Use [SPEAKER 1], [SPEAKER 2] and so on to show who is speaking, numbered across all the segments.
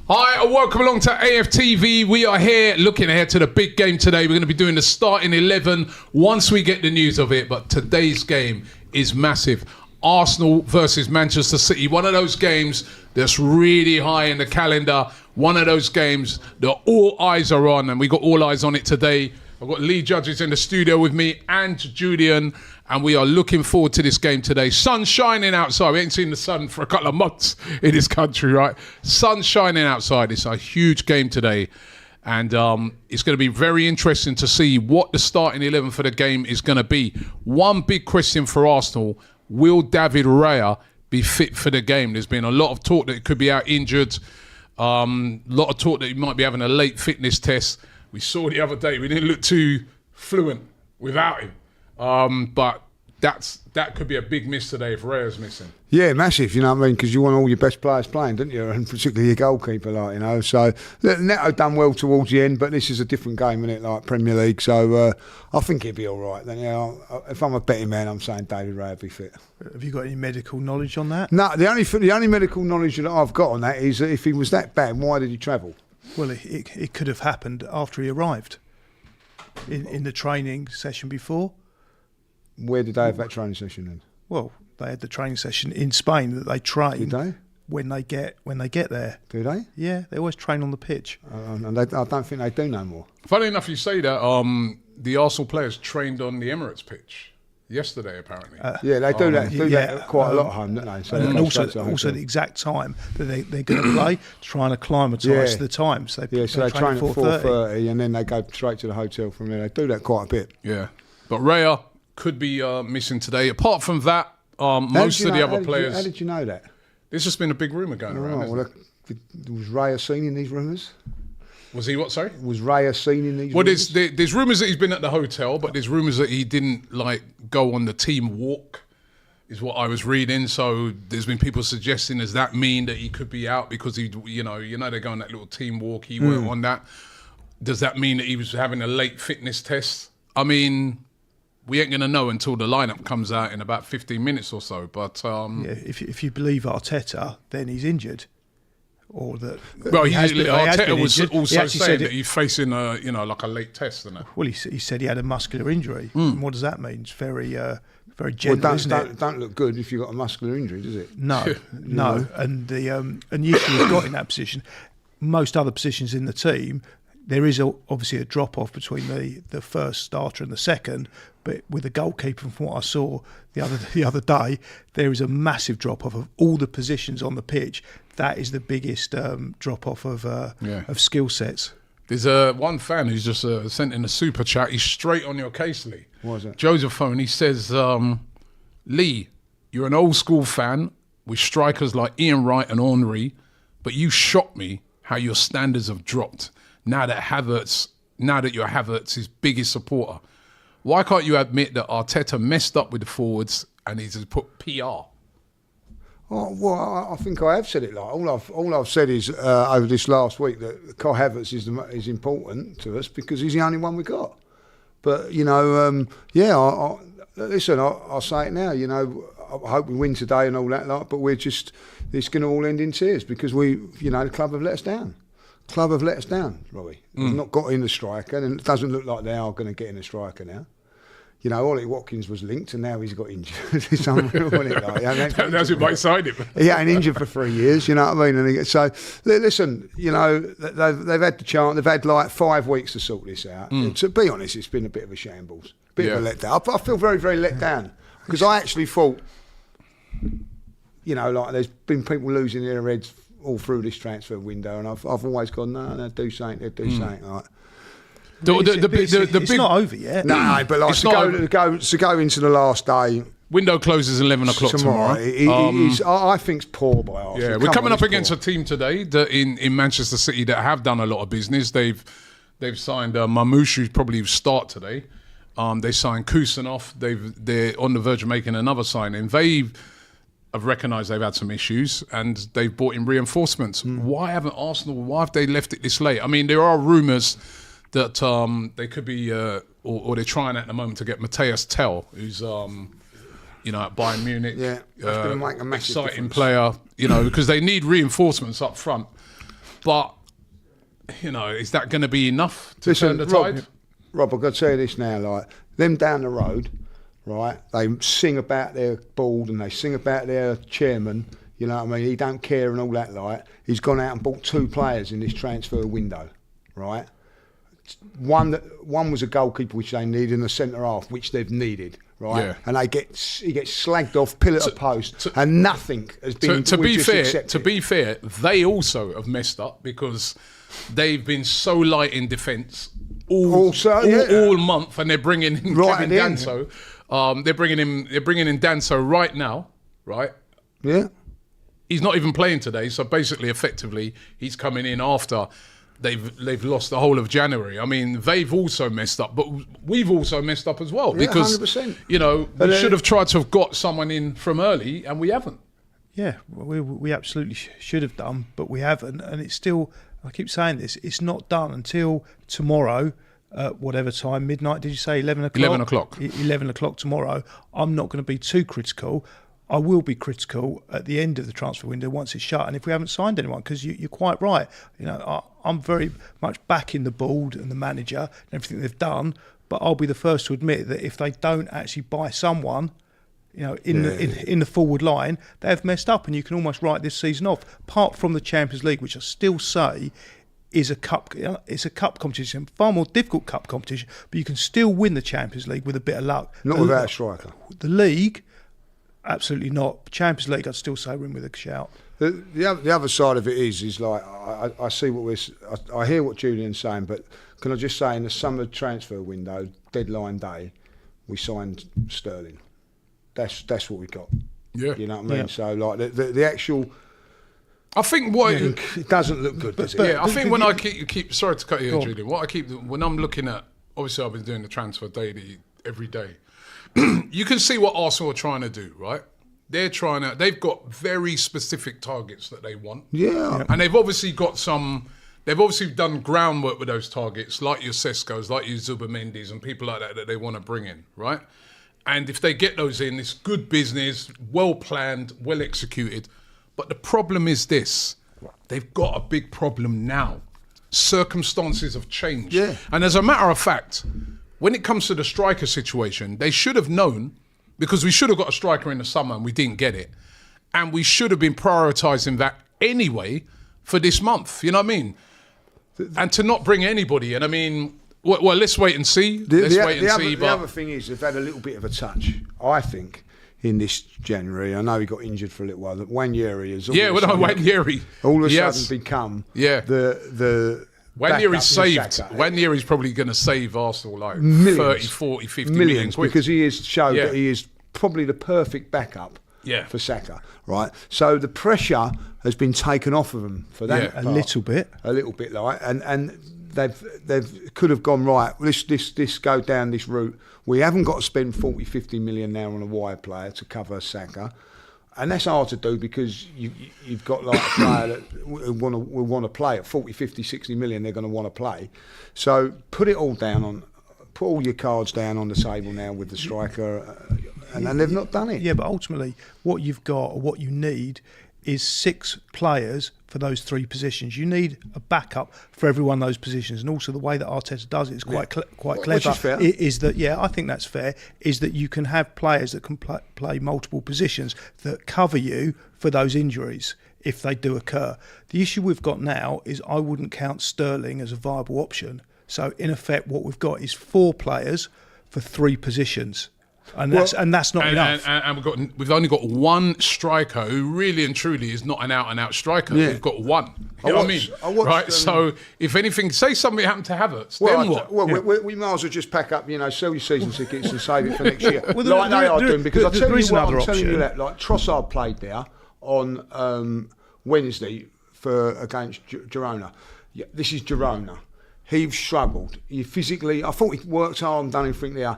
[SPEAKER 1] Hi, and welcome along to AFTV. We are here looking ahead to the big game today. We're going to be doing the starting 11 once we get the news of it. But today's game is massive. Arsenal versus Manchester City. One of those games that's really high in the calendar. One of those games that all eyes are on. And we got all eyes on it today. I've got Lee Judges in the studio with me and Julian. And we are looking forward to this game today. Sun shining outside. We ain't seen the sun for a couple of months in this country, right? Sun shining outside. It's a huge game today. And it's going to be very interesting to see what the starting 11 for the game is going to be. One big question for Arsenal, will David Raya be fit for the game? There's been a lot of talk that he could be out injured. A lot of talk that he might be having a late fitness test. We saw the other day, we didn't look too fluent without him. But that could be a big miss today if Raya's missing.
[SPEAKER 2] Yeah, massive, you know what I mean? Because you want all your best players playing, don't you? And particularly your goalkeeper, like, you know. So, Neto done well towards the end, but this is a different game, isn't it, like Premier League. So, I think he'll be all right. Then, if I'm a betting man, I'm saying David Raya will be fit.
[SPEAKER 3] Have you got any medical knowledge on that?
[SPEAKER 2] No, the only medical knowledge that I've got on that is that if he was that bad, why did he travel?
[SPEAKER 3] Well, it could have happened after he arrived in the training session before.
[SPEAKER 2] Where did they have that training session then?
[SPEAKER 3] Well, they had the training session in Spain that they train.
[SPEAKER 2] Did they?
[SPEAKER 3] When they get there.
[SPEAKER 2] Do they?
[SPEAKER 3] Yeah, they always train on the pitch.
[SPEAKER 2] And I don't think they do no more.
[SPEAKER 1] Funny enough, you say that. The Arsenal players trained on the Emirates pitch yesterday, apparently.
[SPEAKER 2] Yeah, they do that quite a lot at home, don't they? So
[SPEAKER 3] and also the exact time that they're going to play, trying to acclimatise to the times. So they train at 4:30
[SPEAKER 2] and then they go straight to the hotel from there. They do that quite a bit.
[SPEAKER 1] Yeah, but Raya could be missing today. Apart from that, most of the other players...
[SPEAKER 2] How did you know that?
[SPEAKER 1] There's just been a big rumour going around,
[SPEAKER 2] was Raya seen in these rumours?
[SPEAKER 1] Was he what, sorry?
[SPEAKER 2] Was Raya seen in these rumours?
[SPEAKER 1] Well, there's rumours that he's been at the hotel, but there's rumours that he didn't, go on the team walk, is what I was reading. So there's been people suggesting, does that mean that he could be out because he, you know they go on that little team walk, he weren't on that. Does that mean that he was having a late fitness test? I mean... we ain't going to know until the lineup comes out in about 15 minutes or so. But
[SPEAKER 3] if you believe Arteta, then he's injured, or that.
[SPEAKER 1] Well, Arteta was also saying that he's facing a late test, isn't it?
[SPEAKER 3] Well, he said he had a muscular injury. And what does that mean? It's very general, isn't it?
[SPEAKER 2] Don't look good if you've got a muscular injury, does it?
[SPEAKER 3] No. And the issue he's got in that position, most other positions in the team, there is obviously a drop-off between the first starter and the second, but with the goalkeeper, from what I saw the other day, there is a massive drop-off of all the positions on the pitch. That is the biggest drop-off of skill sets.
[SPEAKER 1] There's one fan who's just sent in a super chat. He's straight on your case, Lee.
[SPEAKER 2] What is it?
[SPEAKER 1] Joseph Phone, he says, Lee, you're an old-school fan with strikers like Ian Wright and Henry, but you shocked me how your standards have dropped. Now that you're Havertz's biggest supporter, why can't you admit that Arteta messed up with the forwards and he's just put PR?
[SPEAKER 2] Oh, well, I think I have said it. All I've said is over this last week that Kai Havertz is important to us because he's the only one we got. But listen, I'll say it now. I hope we win today and all that. But it's going to all end in tears because the club have let us down. Robbie. We've not got in the striker, and it doesn't look like they are going to get in a striker now. Ollie Watkins was linked, and now he's got injured. It's unreal, isn't it?
[SPEAKER 1] That's who might sign him.
[SPEAKER 2] He ain't injured for 3 years, you know what I mean? And so, listen, they've had the chance. They've had 5 weeks to sort this out. To be honest, it's been a bit of a shambles, of a letdown. I feel very, very let down because I actually thought, there's been people losing their heads all through this transfer window, and I've always gone, no, do something, Like.
[SPEAKER 3] It's not over yet.
[SPEAKER 2] No, but to go into the last day.
[SPEAKER 1] Window closes 11 o'clock tomorrow.
[SPEAKER 2] I think it's poor by Arsenal.
[SPEAKER 1] Yeah, we're coming up against a team today that in Manchester City that have done a lot of business. They've signed Mamouche, who's probably will start today. They signed Kusanov. They're on the verge of making another signing. Have recognised they've had some issues and they've brought in reinforcements. Why haven't Arsenal? Why have they left it this late? I mean, there are rumours that they could be, or they're trying at the moment to get Matthias Tell, who's at Bayern Munich.
[SPEAKER 2] Yeah, that's going to make a massive
[SPEAKER 1] exciting
[SPEAKER 2] difference.
[SPEAKER 1] Player. Because they need reinforcements up front. But, is that going to be enough to turn the tide?
[SPEAKER 2] Rob, I've got to tell you this now, like, them down the road, right, they sing about their board and they sing about their chairman, you know what I mean, he don't care and all that, like. He's gone out and bought 2 players in this transfer window, right? One was a goalkeeper, which they needed, and a centre half, which they've needed, right? Yeah. And he gets slagged off, pillar to post, and nothing has been.
[SPEAKER 1] To be fair, they also have messed up because they've been so light in defence all month, and they're bringing in Kevin Danso. They're bringing in Danso right now, right?
[SPEAKER 2] Yeah.
[SPEAKER 1] He's not even playing today, so basically, effectively, he's coming in after they've lost the whole of January. I mean, they've also messed up, but we've also messed up as well because
[SPEAKER 2] 100%.
[SPEAKER 1] We should have tried to have got someone in from early, and we haven't.
[SPEAKER 3] Yeah, we absolutely should have done, but we haven't, and it's still. I keep saying this. It's not done until tomorrow. Whatever time, midnight, did you say 11 o'clock?
[SPEAKER 1] 11 o'clock.
[SPEAKER 3] 11 o'clock tomorrow. I'm not going to be too critical. I will be critical at the end of the transfer window once it's shut, and if we haven't signed anyone, because you're quite right. I'm very much backing the board and the manager and everything they've done, but I'll be the first to admit that if they don't actually buy someone, in the forward line, they have messed up, and you can almost write this season off. Apart from the Champions League, which I still say is a cup. It's a cup competition, far more difficult cup competition, but you can still win the Champions League with a bit of luck.
[SPEAKER 2] Not without a striker.
[SPEAKER 3] The league. Absolutely not. Champions League, I'd still say we're in with a shout.
[SPEAKER 2] The other side of it is like I see I hear what Julian's saying, but can I just say in the summer transfer window, deadline day, we signed Sterling. That's what we got. Yeah, you know what I mean. Yeah. So like the actual.
[SPEAKER 1] I think
[SPEAKER 2] it doesn't look good, does it?
[SPEAKER 1] I think when I keep sorry to cut you, Julian. When I'm looking at, obviously I've been doing the transfer daily every day. You can see what Arsenal are trying to do, right? They've got very specific targets that they want.
[SPEAKER 2] Yeah.
[SPEAKER 1] And they've obviously done groundwork with those targets, like your Sesco's, like your Zubamendi's and people like that they want to bring in, right? And if they get those in, it's good business, well planned, well executed. But the problem is this, they've got a big problem now. Circumstances have changed.
[SPEAKER 2] Yeah.
[SPEAKER 1] And as a matter of fact, when it comes to the striker situation, they should have known, because we should have got a striker in the summer and we didn't get it. And we should have been prioritising that anyway for this month, you know what I mean? And to not bring anybody in, I mean, well, let's wait and see. The
[SPEAKER 2] other thing is, they've had a little bit of a touch, I think, in this January. I know he got injured for a little while. Wanyeri has all of a sudden become the Wanyeri's
[SPEAKER 1] probably going to save Arsenal like
[SPEAKER 2] millions,
[SPEAKER 1] 30, 40, 50 million quid.
[SPEAKER 2] Because he has shown that he is probably the perfect backup for Saka, right? So the pressure has been taken off of them for that part.
[SPEAKER 3] A little bit,
[SPEAKER 2] like, and they've could have gone right. Let's go down this route. We haven't got to spend 40, 50 million now on a wide player to cover Saka. And that's hard to do because you've got like a player that will want to play at 40, 50, 60 million. They're going to want to play. So put all your cards down on the table now with the striker, and they've not done it.
[SPEAKER 3] Yeah, but ultimately, what you've got or what you need is 6 players for those 3 positions. You need a backup for every one of those positions, and also the way that Arteta does it is quite clever.
[SPEAKER 2] Which is fair.
[SPEAKER 3] Is that I think that's fair. Is that you can have players that can play multiple positions that cover you for those injuries if they do occur. The issue we've got now is I wouldn't count Sterling as a viable option. So in effect, what we've got is 4 players for 3 positions. And that's not enough.
[SPEAKER 1] And we've only got one striker who really and truly is not an out-and-out striker. Yeah. We've got one. You know what I mean? Right? So if anything, say something happened to Havertz, then what?
[SPEAKER 2] We might as well just pack up, sell your season tickets and save it for next year. Like they are doing, because I'm telling you that, like Trossard played there on Wednesday against Girona. Yeah, this is Girona. He struggled. He physically, I thought he worked hard and done everything there.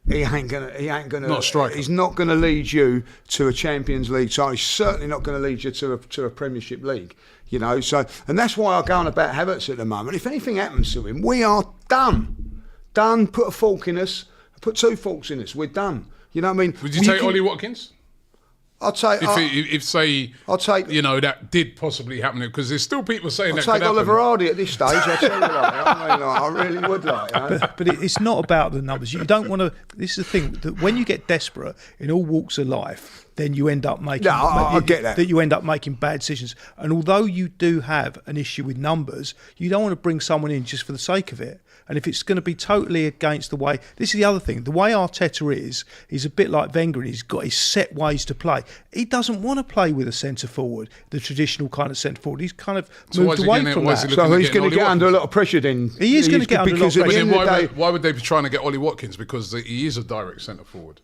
[SPEAKER 2] He ain't gonna.
[SPEAKER 1] Not a striker.
[SPEAKER 2] He's not gonna lead you to a Champions League title. He's certainly not gonna lead you to a Premiership League. So, and that's why I go on about Havertz at the moment. If anything happens to him, we are done. Done. Put a fork in us. Put 2 forks in us. We're done. You know what I mean?
[SPEAKER 1] Would you take Ollie Watkins?
[SPEAKER 2] I'll take.
[SPEAKER 1] If say,
[SPEAKER 2] I'll take.
[SPEAKER 1] you know, that did possibly happen, because there's still people saying that
[SPEAKER 2] I'll
[SPEAKER 1] could
[SPEAKER 2] take Oliver
[SPEAKER 1] happen.
[SPEAKER 2] Hardy at this stage. I tell you, I really would like. You know?
[SPEAKER 3] But it's not about the numbers. You don't want to. This is the thing, that when you get desperate in all walks of life, then you end up making.
[SPEAKER 2] No, I get that.
[SPEAKER 3] That you end up making bad decisions. And although you do have an issue with numbers, you don't want to bring someone in just for the sake of it. And if it's going to be totally against the way, this is the other thing, the way Arteta is, he's a bit like Wenger, and he's got his set ways to play. He doesn't want to play with a centre forward, the traditional kind of centre forward. He's kind of moved away from that.
[SPEAKER 2] So he's going to get under a lot of pressure then.
[SPEAKER 3] He is going to get under a lot of pressure.
[SPEAKER 1] Why would they be trying to get Ollie Watkins? Because he is a direct centre forward.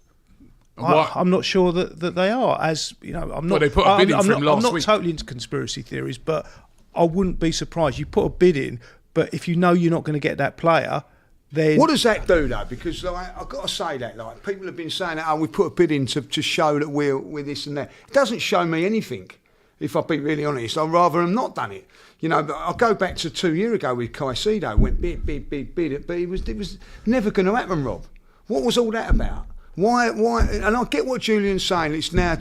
[SPEAKER 3] I'm not sure that they are. As you know, I'm not.
[SPEAKER 1] Well, they put a bid in for him last
[SPEAKER 3] I'm not
[SPEAKER 1] week.
[SPEAKER 3] totally into conspiracy theories, but I wouldn't be surprised. You put a bid in, but if you know you're not going to get that player, then
[SPEAKER 2] what does that do though? Because like, I've got to say that, like, people have been saying that, oh, we put a bid in to show that we're this and that. It doesn't show me anything. If I'll be really honest, I'd rather have not done it. You know, I'll go back to 2 years ago with Caicedo. Went bid, but it was never going to happen, Rob. What was all that about? Why? And I get what Julian's saying. It's now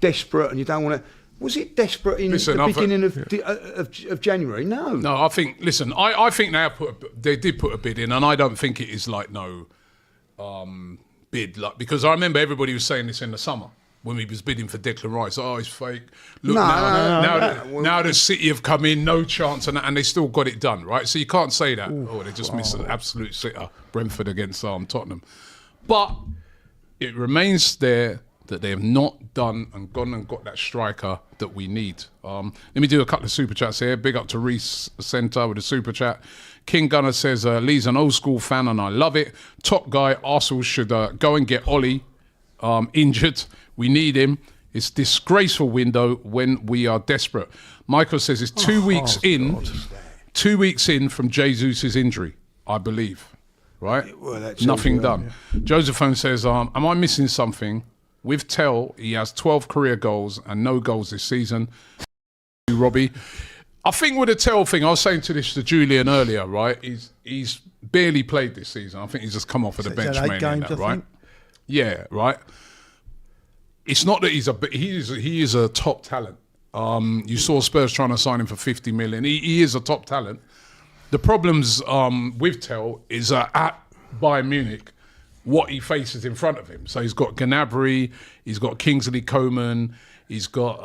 [SPEAKER 2] desperate, and you don't want to. Was it desperate in the beginning of January? No.
[SPEAKER 1] No, I think. Listen, I think they did put a bid in, and I don't think it is like no bid, like, because I remember everybody was saying this in the summer when we was bidding for Declan Rice. Oh, it's fake. Look, now the City have come in, no chance, and they still got it done, right? So you can't say that. They just missed an absolute sitter, Brentford against Tottenham, but it remains there that they have not done and gone and got that striker that we need. Let me do a couple of super chats here. Big up to Reece Centre with a super chat. King Gunner says, Lee's an old school fan and I love it. Top guy, Arsenal should go and get Ollie injured. We need him. It's disgraceful window when we are desperate. Michael says it's 2 weeks in. God. 2 weeks in from Jesus' injury, I believe. Right? Well, nothing done. Josephine says, am I missing something? With Tell, he has 12 career goals and no goals this season. Robbie, I think with the Tell thing, I was saying to Julian earlier, right? He's barely played this season. I think he's just come off of the bench mainly, games, right? Yeah, right. It's not that he is a top talent. You saw Spurs trying to sign him for 50 million. He is a top talent. The problems with Tell is at Bayern Munich, what he faces in front of him. So he's got Gnabry, he's got Kingsley Coman, he's got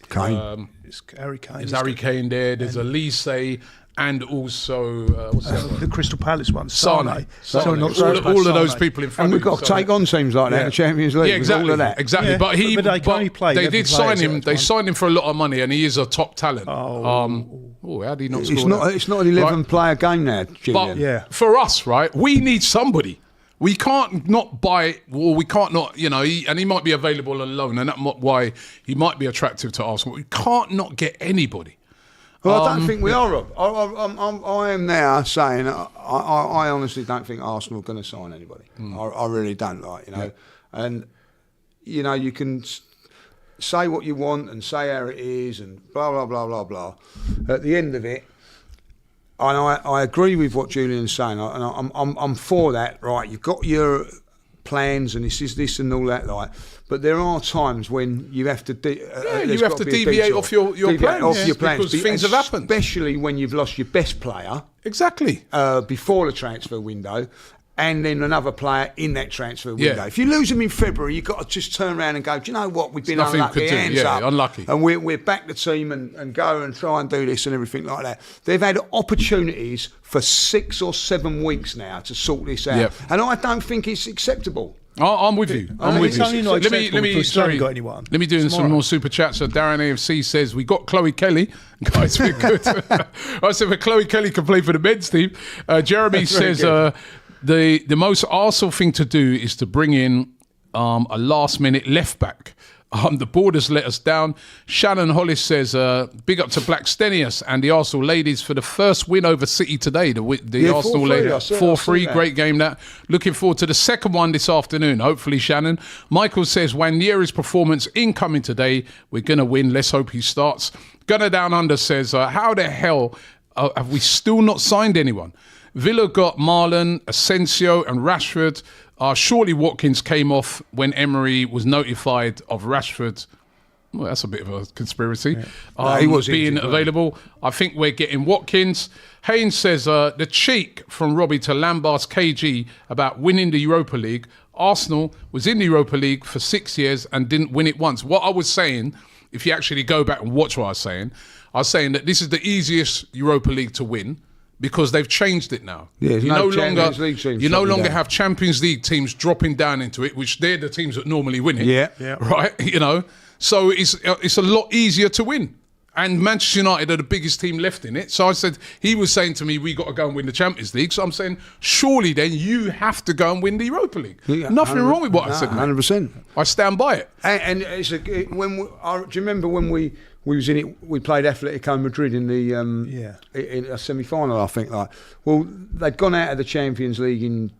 [SPEAKER 2] Kane.
[SPEAKER 3] It's Harry Kane.
[SPEAKER 1] There's Harry Kane there. There's Elise, and also
[SPEAKER 3] the Crystal Palace one, Sane.
[SPEAKER 1] All of those people in front
[SPEAKER 2] and
[SPEAKER 1] of him.
[SPEAKER 2] And we've got to take on teams like that in the Champions League.
[SPEAKER 1] Yeah, exactly.
[SPEAKER 2] All of that.
[SPEAKER 1] Exactly. Yeah. But they did sign him. They signed him for a lot of money, and he is a top talent. How did he not score that?
[SPEAKER 2] It's not an 11-player game now, Julian.
[SPEAKER 1] But for us, right, we need somebody. We can't not buy, or we can't not, you know, he might be available on loan, and that's why he might be attractive to Arsenal. We can't not get anybody.
[SPEAKER 2] Well, I don't think we are, Rob. I am now saying I honestly don't think Arsenal are going to sign anybody. I really don't, like, you know. Yeah. And, you know, you can say what you want and say how it is and blah, blah, blah, blah, blah. At the end of it, and I agree with what Julian's saying, and I'm for that, right? You've got your plans and this and all that, like, but there are times when you have to
[SPEAKER 1] deviate off your plans, because things have happened,
[SPEAKER 2] especially when you've lost your best player before the transfer window, and then another player in that transfer window. Yeah. If you lose them in February, you've got to just turn around and go, do you know what, we've been unlucky,
[SPEAKER 1] unlucky.
[SPEAKER 2] And we're back the team and go and try and do this and everything like that. They've had opportunities for 6 or 7 weeks now to sort this out. Yep. And I don't think it's acceptable.
[SPEAKER 1] I'm with you. Let me do some more super chats. So Darren AFC says, we got Chloe Kelly. Guys, we're good. I said, if Chloe Kelly can play for the men's team. Jeremy says, the most Arsenal thing to do is to bring in a last-minute left-back. The board has let us down. Shannon Hollis says, big up to Black Stenius and the Arsenal ladies for the first win over City today. The Arsenal ladies, 4-3, great game that. Looking forward to the second one this afternoon, hopefully, Shannon. Michael says, Wannieri's performance incoming today. We're going to win. Let's hope he starts. Gunner Down Under says, how the hell have we still not signed anyone? Villa got Marlon, Asensio and Rashford. Surely Watkins came off when Emery was notified of Rashford. Well, that's a bit of a conspiracy.
[SPEAKER 2] No, he was
[SPEAKER 1] being
[SPEAKER 2] injured,
[SPEAKER 1] available. I think we're getting Watkins. Haynes says the cheek from Robbie to lambast KG about winning the Europa League. Arsenal was in the Europa League for 6 years and didn't win it once. What I was saying, if you actually go back and watch what I was saying that this is the easiest Europa League to win because they've changed it now.
[SPEAKER 2] Yeah,
[SPEAKER 1] you
[SPEAKER 2] no
[SPEAKER 1] no longer
[SPEAKER 2] Champions League teams
[SPEAKER 1] you no
[SPEAKER 2] dropping
[SPEAKER 1] longer
[SPEAKER 2] down.
[SPEAKER 1] have Champions League teams dropping down into it, which they're the teams that normally win it.
[SPEAKER 2] Yeah.
[SPEAKER 1] Right. So it's a lot easier to win. And Manchester United are the biggest team left in it. So I said, he was saying to me, we got to go and win the Champions League. So I'm saying, surely then you have to go and win the Europa League.
[SPEAKER 2] Yeah,
[SPEAKER 1] Nothing wrong with what I said, mate.
[SPEAKER 2] 100%.
[SPEAKER 1] I stand by it.
[SPEAKER 2] And it's do you remember when we was in it? We played Atletico Madrid in the in a semi-final, I think. Well, they'd gone out of the Champions League in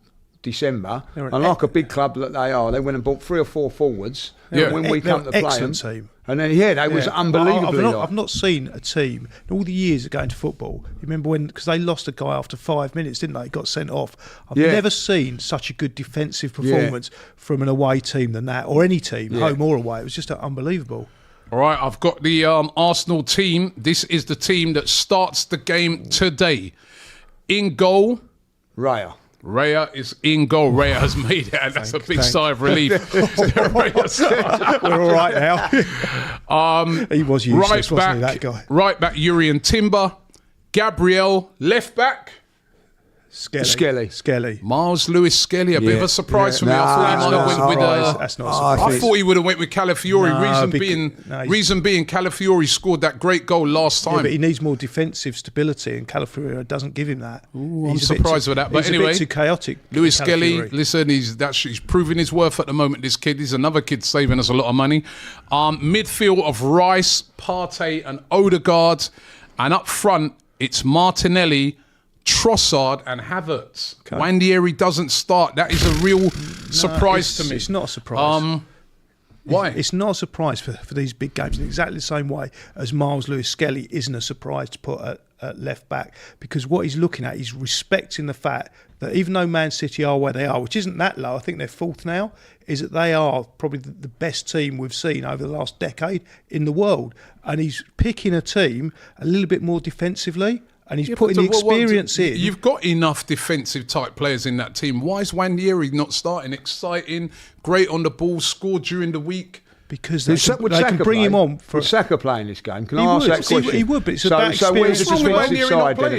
[SPEAKER 2] December, and like a big club that they are, they went and bought 3 or 4 forwards.
[SPEAKER 1] Yeah.
[SPEAKER 2] When we come to play them,
[SPEAKER 3] excellent team.
[SPEAKER 2] and then they was unbelievably.
[SPEAKER 3] I've not seen a team in all the years of going to football. You remember when, because they lost a guy after 5 minutes, didn't they? He got sent off. I've never seen such a good defensive performance from an away team than that, or any team, home or away. It was just unbelievable.
[SPEAKER 1] All right, I've got the Arsenal team. This is the team that starts the game today. In goal,
[SPEAKER 2] Raya.
[SPEAKER 1] Raya is in goal. Raya has made it, and that's a big sigh of relief.
[SPEAKER 3] We're all right now. He was useless, wasn't he, that guy?
[SPEAKER 1] Right back, Yuri and Timber. Gabriel, left back.
[SPEAKER 3] Skelly.
[SPEAKER 1] Miles Lewis Skelly, a bit of a surprise for me. I thought he might have went with
[SPEAKER 3] That's not a surprise.
[SPEAKER 1] I thought he would have went with Calafiori.
[SPEAKER 3] No,
[SPEAKER 1] reason being, Calafiori scored that great goal last time.
[SPEAKER 3] Yeah, but he needs more defensive stability, and Calafiori doesn't give him that.
[SPEAKER 1] I'm surprised with that. But
[SPEAKER 3] he's
[SPEAKER 1] anyway,
[SPEAKER 3] a bit too chaotic.
[SPEAKER 1] Lewis Skelly,
[SPEAKER 3] Calafiori.
[SPEAKER 1] listen, he's proving his worth at the moment. This kid, he's another kid saving us a lot of money. Midfield of Rice, Partey, and Odegaard, and up front it's Martinelli, Trossard and Havertz.
[SPEAKER 3] Okay.
[SPEAKER 1] Wandieri doesn't start. That is a real surprise to me.
[SPEAKER 3] It's not a surprise.
[SPEAKER 1] Why?
[SPEAKER 3] It's not a surprise for these big games in exactly the same way as Miles Lewis Skelly isn't a surprise to put at left back, because what he's looking at, he's respecting the fact that even though Man City are where they are, which isn't that low, I think they're 4th now, is that they are probably the best team we've seen over the last decade in the world. And he's picking a team a little bit more defensively. And he's putting the experience in.
[SPEAKER 1] You've got enough defensive type players in that team. Why is Wandieri not starting? Exciting, great on the ball, scored during the week.
[SPEAKER 3] Because they can bring him on.
[SPEAKER 2] Would Saka playing this game? Can I ask that question?
[SPEAKER 3] He would, but it's about experience.
[SPEAKER 2] Where's the defensive side then?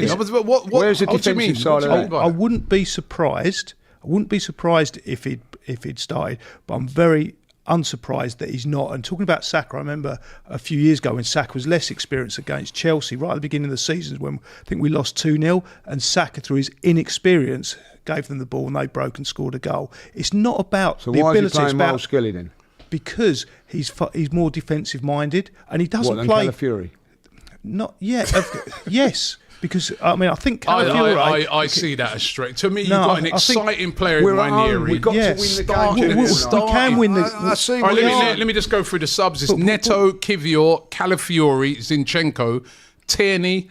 [SPEAKER 2] Where's the defensive side of that?
[SPEAKER 3] I wouldn't be surprised. I wouldn't be surprised if he'd started, but I'm very unsurprised that he's not. And talking about Saka, I remember a few years ago when Saka was less experienced against Chelsea, right at the beginning of the season, when I think we lost 2-0, and Saka, through his inexperience, gave them the ball and they broke and scored a goal. It's not about the ability.
[SPEAKER 2] So why is he playing Miles Skelly then?
[SPEAKER 3] Because he's more defensive minded, and he doesn't play.
[SPEAKER 2] Calafiori?
[SPEAKER 3] Not yet. Yes. Because, I mean, I think Calafiori...
[SPEAKER 1] I see that as straight. To me, you've got an exciting player in Wandieri.
[SPEAKER 2] We've got to win the game.
[SPEAKER 3] We can win the...
[SPEAKER 1] Let me just go through the subs. It's Neto, Kivior, Calafiori, Zinchenko, Tierney,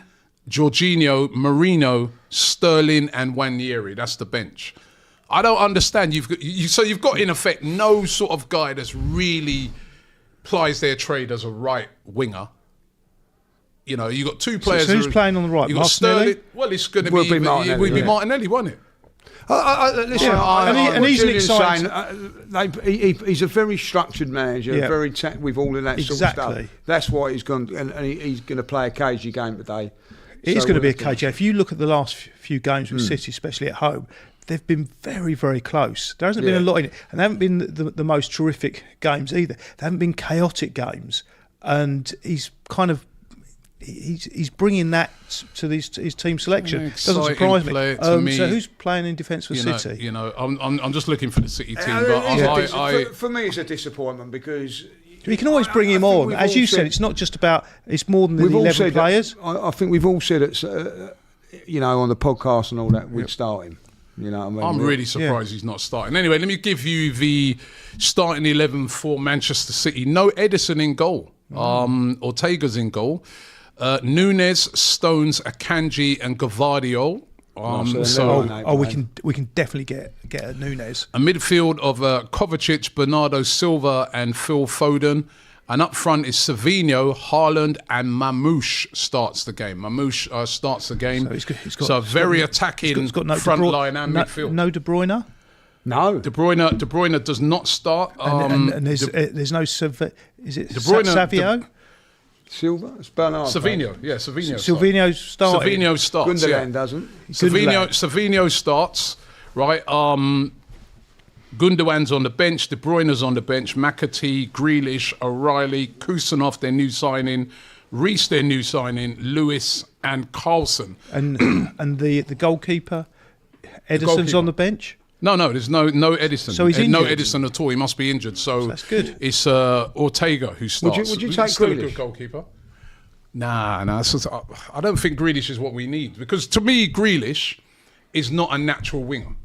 [SPEAKER 1] Jorginho, Marino, Sterling and Wandieri. That's the bench. I don't understand. So you've got, in effect, no sort of guy that's really plies their trade as a right winger. You know, you got 2 players.
[SPEAKER 3] So who's playing on the right?
[SPEAKER 1] You got Sterling. Well, it's going to be Martinelli. Will be Martinelli, won't it?
[SPEAKER 2] Listen,
[SPEAKER 3] and he's an exciting.
[SPEAKER 2] He's a very structured manager, very with all of that sort of stuff. That's why he's gone, and he's going to play a cagey game today.
[SPEAKER 3] It is going to be a cagey. If you look at the last few games with City, especially at home, they've been very, very close. There hasn't been a lot in it, and they haven't been the most terrific games either. They haven't been chaotic games, and he's kind of. He's bringing that to his team selection. Doesn't surprise me. So who's playing in defence for City?
[SPEAKER 1] I'm just looking for the City team. But
[SPEAKER 2] for me, it's a disappointment because
[SPEAKER 3] you can always bring him on. As you said, it's not just about. It's more than the 11 players.
[SPEAKER 2] I think we've all said it. On the podcast and all that, we'd start him. You know what I mean?
[SPEAKER 1] I'm really surprised he's not starting. Anyway, let me give you the starting 11 for Manchester City. No Edison in goal. Ortega's in goal. Nunes, Stones, Akanji and Gvardiol.
[SPEAKER 3] We can definitely get a Nunes.
[SPEAKER 1] A midfield of Kovacic, Bernardo Silva, and Phil Foden. And up front is Savinho, Haaland, and Mamouche starts the game. Mamouche starts the game. So very attacking front line and midfield.
[SPEAKER 3] No De Bruyne?
[SPEAKER 2] No.
[SPEAKER 1] De Bruyne does not start.
[SPEAKER 3] And there's no... Is it Savio?
[SPEAKER 2] Silva? It's Bernardo.
[SPEAKER 1] Savinho. Yeah, Savinho.
[SPEAKER 3] Silvino starts.
[SPEAKER 1] Savinho starts.
[SPEAKER 2] Gundogan doesn't.
[SPEAKER 1] Savinho starts, right? Gundogan's on the bench, De Bruyne's on the bench, McAtee, Grealish, O'Reilly, Kusanov, their new signing, Reece, their new signing, Lewis and Carlson.
[SPEAKER 3] And the goalkeeper, Edison's on the bench?
[SPEAKER 1] No, there's no Edison.
[SPEAKER 3] So he's injured?
[SPEAKER 1] No Edison at all. He must be injured. So
[SPEAKER 3] that's good.
[SPEAKER 1] It's Ortega who starts.
[SPEAKER 2] Would you take
[SPEAKER 1] still
[SPEAKER 2] Grealish?
[SPEAKER 1] A good goalkeeper? Nah. I don't think Grealish is what we need, because to me, Grealish is not a natural winger.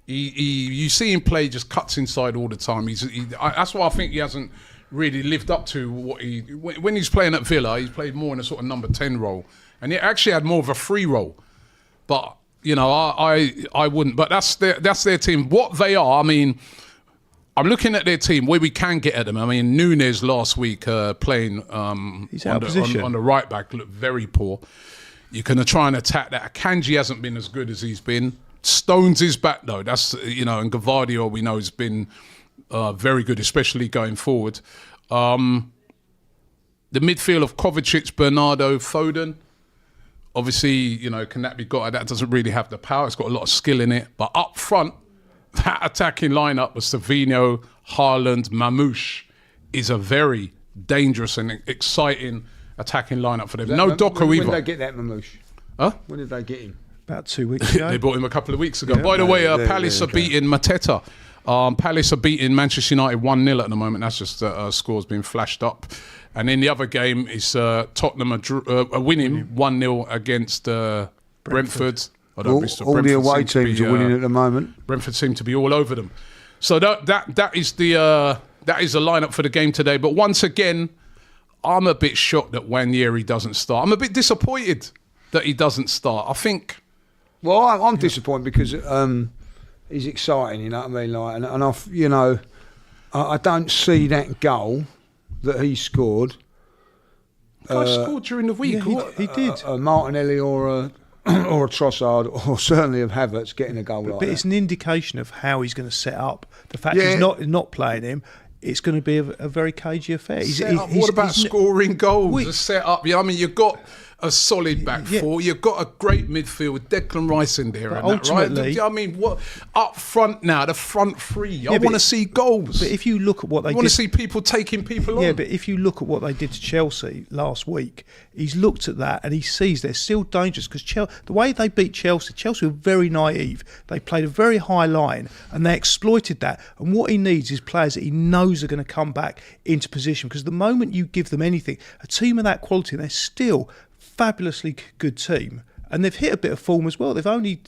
[SPEAKER 1] You see him play, just cuts inside all the time. That's why I think he hasn't really lived up to what when he's playing at Villa. He's played more in a sort of number 10 role, and he actually had more of a free role. But I wouldn't. But that's their team. What they are, I mean, I'm looking at their team where we can get at them. I mean, Nunes last week playing
[SPEAKER 3] he's out of position
[SPEAKER 1] on the right back looked very poor. You're going to try and attack that. Akanji hasn't been as good as he's been. Stones is back though. That's and Gavadio we know has been very good, especially going forward. The midfield of Kovacic, Bernardo, Foden. Obviously, can that be got? That doesn't really have the power. It's got a lot of skill in it. But up front, that attacking lineup with Savinho, Haaland, Mamouche is a very dangerous and exciting attacking lineup for them. No Doku either.
[SPEAKER 2] When did they get that Mamouche?
[SPEAKER 1] Huh?
[SPEAKER 2] When did they get him?
[SPEAKER 3] About 2 weeks ago.
[SPEAKER 1] They bought him a couple of weeks ago. By the way, Palace are beating Mateta. Palace are beating Manchester United 1-0 at the moment. That's just scores being flashed up. And in the other game is Tottenham are winning 1-0 against Brentford.
[SPEAKER 2] All the away teams are winning at the moment.
[SPEAKER 1] Brentford seem to be all over them. So that is the lineup for the game today. But once again, I'm a bit shocked that Nwaneri doesn't start. I'm a bit disappointed that he doesn't start. I think.
[SPEAKER 2] Well, I'm disappointed because he's exciting, you know what I mean? Like, and I don't see that goal that he scored.
[SPEAKER 1] I scored during the week.
[SPEAKER 3] Yeah, he did.
[SPEAKER 2] Martinelli or a Trossard, or certainly of Havertz getting a goal like that.
[SPEAKER 3] But it's an indication of how he's going to set up. The fact he's not playing him, it's going to be a very cagey affair.
[SPEAKER 1] What about scoring goals? The set up. I mean, you've got a solid back four. You've got a great midfield with Declan Rice in there, and
[SPEAKER 3] ultimately,
[SPEAKER 1] that, right? I mean, what up front now? The front three. I want to see goals.
[SPEAKER 3] But if you look at what they did,
[SPEAKER 1] want to see people taking people on.
[SPEAKER 3] Yeah, but if you look at what they did to Chelsea last week, he's looked at that and he sees they're still dangerous because the way they beat Chelsea were very naive. They played a very high line and they exploited that. And what he needs is players that he knows are going to come back into position, because the moment you give them anything, a team of that quality, they're still fabulously good team, and they've hit a bit of form as well. They've only,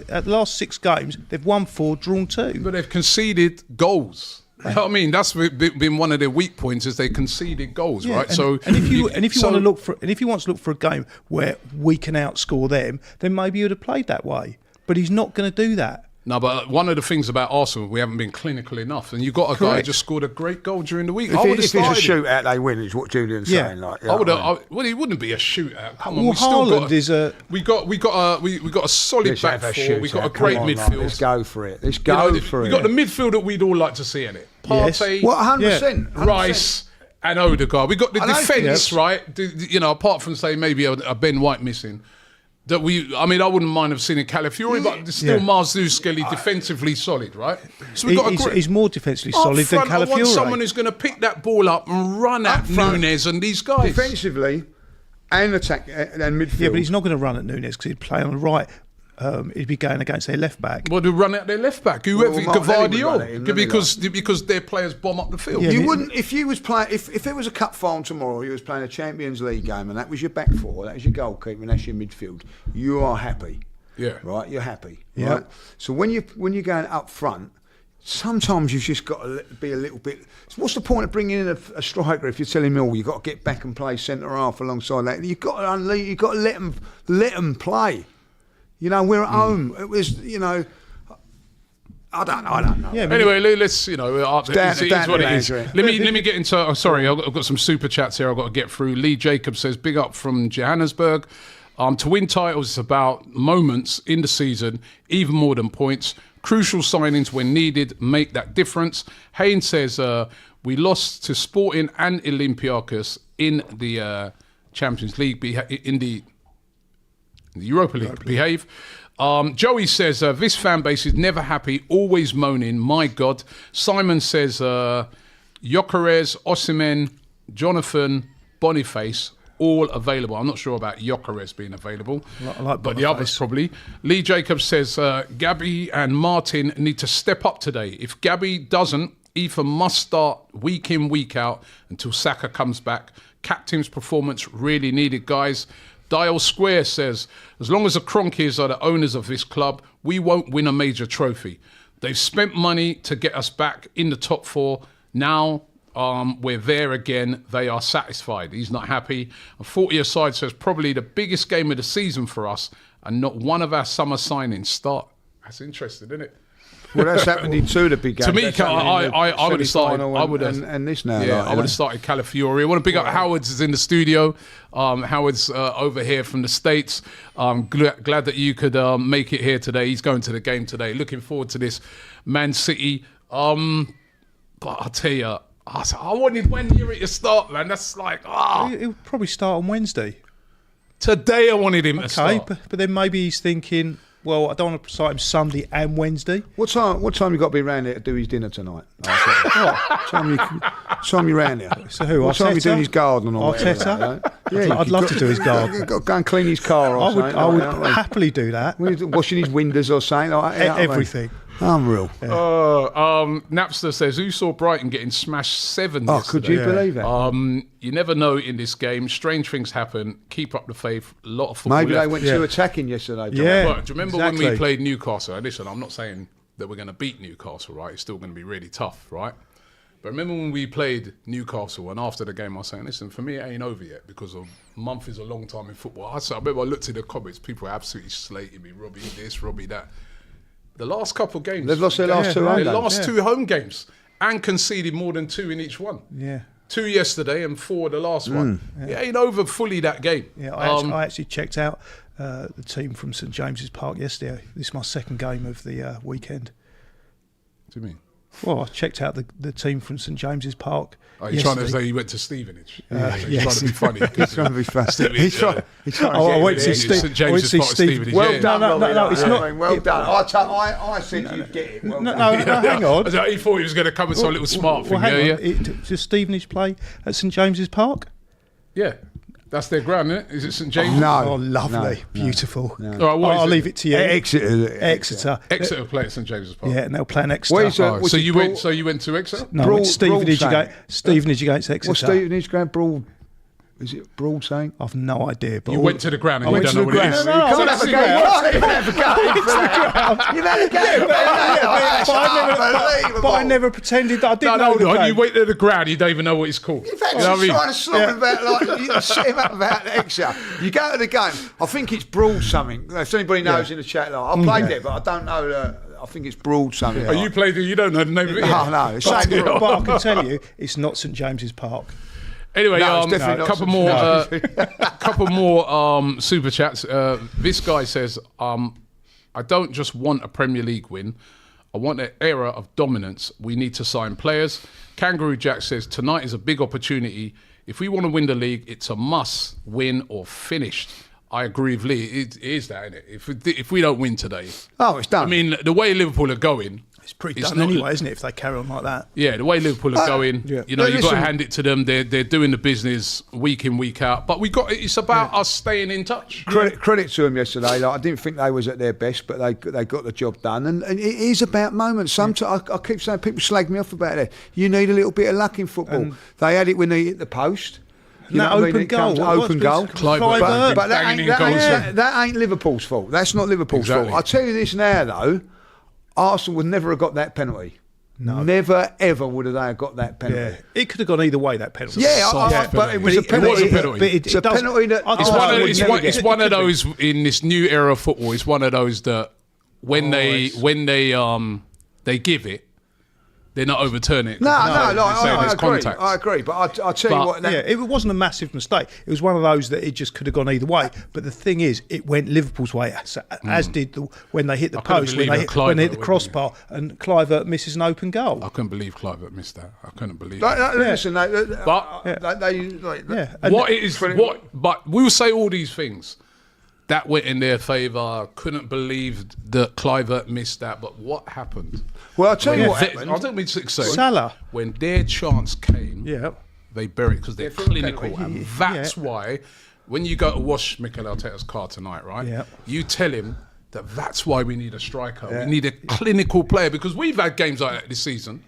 [SPEAKER 3] at the last 6 games, they've won 4, drawn 2.
[SPEAKER 1] But they've conceded goals. You know what I mean? That's been one of their weak points, is they conceded goals, right?
[SPEAKER 3] If you want to look for a game where we can outscore them, then maybe you'd have played that way. But he's not going to do that.
[SPEAKER 1] No, but one of the things about Arsenal, we haven't been clinical enough. And you've got a guy who just scored a great goal during the week.
[SPEAKER 2] If it's a shootout, they win, is what Julian's saying. Like,
[SPEAKER 1] well, it wouldn't be a shootout. Come on, we got a solid back four. We got a great midfield.
[SPEAKER 2] Let's go for it. We got
[SPEAKER 1] the midfield that we'd all like to see in it. Partey,
[SPEAKER 2] 100%.
[SPEAKER 1] Rice, and Odegaard. We got the defence, right? Apart from say maybe a Ben White missing. I wouldn't mind have seen a Calafiori, but there's still Marzouskeli defensively solid, right? So
[SPEAKER 3] he's more defensively solid than Calafiori.
[SPEAKER 1] I want someone who's going to pick that ball up and run at Nunes and these guys.
[SPEAKER 2] Defensively and attack and midfield.
[SPEAKER 3] Yeah, but he's not going to run at Nunes because he'd play on the right. He'd be going against their left back.
[SPEAKER 1] Well, to run out their left back, whoever, Gavadio, because their players bomb up the field.
[SPEAKER 2] You wouldn't if you was playing. If it was a cup final tomorrow, you was playing a Champions League game, and that was your back four, that was your goalkeeper, and that's your midfield. You are happy, right? You're happy, right? So when you're going up front, sometimes you've just got to be a little bit. What's the point of bringing in a striker if you're telling me, you've got to get back and play centre half alongside that? You've got to let them play. You know, we're at home. It was, you know, I don't know.
[SPEAKER 3] Yeah,
[SPEAKER 1] Anyway, let's, you know, it is what it is.
[SPEAKER 2] Let
[SPEAKER 1] Let me get into, sorry, I've got some super chats here I've got to get through. Lee Jacobs says, big up from Johannesburg. To win titles is about moments in the season, even more than points. Crucial signings when needed make that difference. Haynes says, we lost to Sporting and Olympiacos in the Champions League, in the Europa League. Behave. Joey says, this fan base is never happy, always moaning. My God. Simon says, Gyökeres, Osimhen, Jonathan, Boniface, all available. I'm not sure about Gyökeres being available, but the others probably. Lee Jacobs says, Gabby and Martin need to step up today. If Gabby doesn't, Ethan must start week in, week out until Saka comes back. Captain's performance really needed, guys. Dial Square says, as long as the Cronkies are the owners of this club, we won't win a major trophy. They've spent money to get us back in the top 4. Now we're there again. They are satisfied. He's not happy. And 40 aside says, probably the biggest game of the season for us, and not one of our summer signings start. That's interesting, isn't it?
[SPEAKER 2] Well, that's happening to the big game.
[SPEAKER 1] To me, I would have started. I would have,
[SPEAKER 2] and this now.
[SPEAKER 1] Yeah,
[SPEAKER 2] like,
[SPEAKER 1] I would have started Calafiori. I want to pick up Howard's is in the studio. Howard's over here from the States. Glad that you could make it here today. He's going to the game today. Looking forward to this Man City. But I'll tell you, I wanted Wenger to start, man. That's like
[SPEAKER 3] He'll probably start on Wednesday.
[SPEAKER 1] Today I wanted him to start.
[SPEAKER 3] But then maybe he's thinking, well, I don't want to start him Sunday and Wednesday.
[SPEAKER 2] What time you got to be round here to do his dinner tonight? Time you round here?
[SPEAKER 3] So who?
[SPEAKER 2] What time you doing his garden or
[SPEAKER 3] Arteta?
[SPEAKER 2] Yeah,
[SPEAKER 3] I'd love to do his garden.
[SPEAKER 2] Got to go and clean his car or something.
[SPEAKER 3] I would happily do that.
[SPEAKER 2] Washing his windows or something like that.
[SPEAKER 3] Everything.
[SPEAKER 2] Unreal.
[SPEAKER 1] Napster says, who saw Brighton getting smashed 7 yesterday?
[SPEAKER 2] Could you believe it?
[SPEAKER 1] You never know in this game. Strange things happen. Keep up the faith. A lot of football
[SPEAKER 2] Maybe
[SPEAKER 1] left.
[SPEAKER 2] they went too attacking yesterday.
[SPEAKER 3] Yeah.
[SPEAKER 1] But do you remember when we played Newcastle? And listen, I'm not saying that we're going to beat Newcastle, right? It's still going to be really tough, right? But remember when we played Newcastle, and after the game I was saying, listen, for me it ain't over yet, because a month is a long time in football. I remember I looked at the comments, people were absolutely slating me, Robbie this, Robbie that. The last couple of games,
[SPEAKER 2] they've lost their last two home games.
[SPEAKER 1] Their last 2 home games, and conceded more than 2 in each one.
[SPEAKER 3] Yeah.
[SPEAKER 1] 2 yesterday and 4 the last one. It ain't over fully that game.
[SPEAKER 3] Yeah, I actually checked out the team from St James's Park yesterday. This is my second game of the weekend.
[SPEAKER 1] What do you mean?
[SPEAKER 3] Well, I checked out the team from St James's Park.
[SPEAKER 1] Oh, you're trying to say you went to Stevenage? You're
[SPEAKER 3] yes.
[SPEAKER 1] trying to be funny.
[SPEAKER 2] He's trying to be fast. He's trying
[SPEAKER 3] I went to
[SPEAKER 1] St James's Park, Stevenage.
[SPEAKER 2] Well done,
[SPEAKER 3] no, it's not.
[SPEAKER 2] Well done. I said you'd get it. Well
[SPEAKER 3] No,
[SPEAKER 2] done.
[SPEAKER 3] hang on.
[SPEAKER 1] He thought he was going to come with some little smart thing.
[SPEAKER 3] Hang on. Does Stevenage play at St James's Park?
[SPEAKER 1] Yeah. That's their ground, isn't it? Is it St James?
[SPEAKER 2] No.
[SPEAKER 3] Oh, lovely. Beautiful.
[SPEAKER 1] All right, what is
[SPEAKER 3] I'll
[SPEAKER 1] it?
[SPEAKER 3] leave it to you.
[SPEAKER 2] Exeter.
[SPEAKER 1] Exeter play at St James's Park.
[SPEAKER 3] Yeah, and they'll play an Exeter.
[SPEAKER 2] What is it?
[SPEAKER 1] Oh, so you went to Exeter?
[SPEAKER 3] No, it's Stevenage against Exeter.
[SPEAKER 2] What's Stevenage going Broad? Is it Broad saying?
[SPEAKER 3] I've no idea. But
[SPEAKER 1] You went to the ground and you don't know what it is.
[SPEAKER 3] No,
[SPEAKER 2] You can't have a game. You can't have a game for that. You've had a game.
[SPEAKER 3] But I never pretended that I didn't know
[SPEAKER 1] hold
[SPEAKER 3] the
[SPEAKER 1] on.
[SPEAKER 3] game.
[SPEAKER 1] You went to the ground, you don't even know what it's called.
[SPEAKER 2] In fact,
[SPEAKER 1] You know what I
[SPEAKER 2] he's
[SPEAKER 1] mean?
[SPEAKER 2] trying to slop him about, like, you set him up about Exeter. You go to the game, I think it's Broad something. If anybody knows in the chat, like, I played there, but I don't know. I think it's Broad something.
[SPEAKER 1] Oh, you played it, you don't know the name of it?
[SPEAKER 2] No, it's same
[SPEAKER 3] But I can tell you, it's not St James's Park.
[SPEAKER 1] Anyway,
[SPEAKER 2] No, it's definitely
[SPEAKER 1] a
[SPEAKER 2] not
[SPEAKER 1] couple more super chats. This guy says, I don't just want a Premier League win. I want an era of dominance. We need to sign players. Kangaroo Jack says, tonight is a big opportunity. If we want to win the league, it's a must win or finished. I agree with Lee. It is that, isn't it? If we don't win today.
[SPEAKER 2] Oh, it's done.
[SPEAKER 1] I mean, the way Liverpool are going.
[SPEAKER 3] It's pretty done anyway, isn't it, if they carry on like that?
[SPEAKER 1] Yeah, the way Liverpool are going, you know, you've got to
[SPEAKER 2] listen.
[SPEAKER 1] hand it to them. They're doing the business week in, week out. But it's about us staying in touch.
[SPEAKER 2] Credit to them yesterday. Like, I didn't think they was at their best, but they got the job done. And it is about moments. Sometimes I keep saying, people slag me off about it. You need a little bit of luck in football. They had it when they hit the post. You know what I mean? It comes open goal.
[SPEAKER 1] Clive
[SPEAKER 2] But that ain't Liverpool's fault. That's not Liverpool's fault. I'll tell you this now, though. Arsenal would never have got that penalty. Never ever would have they got that penalty.
[SPEAKER 3] Yeah, it could have gone either way. That penalty.
[SPEAKER 2] But it was a penalty. It's a penalty that
[SPEAKER 1] It's one of those in this new era of football. It's one of those that when they give it, they're not overturning it.
[SPEAKER 2] I agree. But I tell you what,
[SPEAKER 3] it wasn't a massive mistake. It was one of those that it just could have gone either way. But the thing is, it went Liverpool's way, as did when they hit the post, when they hit the crossbar, and Clivert misses an open goal.
[SPEAKER 1] I couldn't believe Clivert missed that. I couldn't believe
[SPEAKER 2] Listen,
[SPEAKER 1] but we'll say all these things. That went in their favour. Couldn't believe that Clivert missed that. But what happened?
[SPEAKER 2] Well, I'll tell you what happened.
[SPEAKER 1] I don't mean to say.
[SPEAKER 3] Salah.
[SPEAKER 1] When their chance came, they buried it because they're clinical. And that's why when you go to wash Mikel Arteta's car tonight, right? Yeah. You tell him that's why we need a striker. Yeah. We need a clinical player because we've had games like that this season.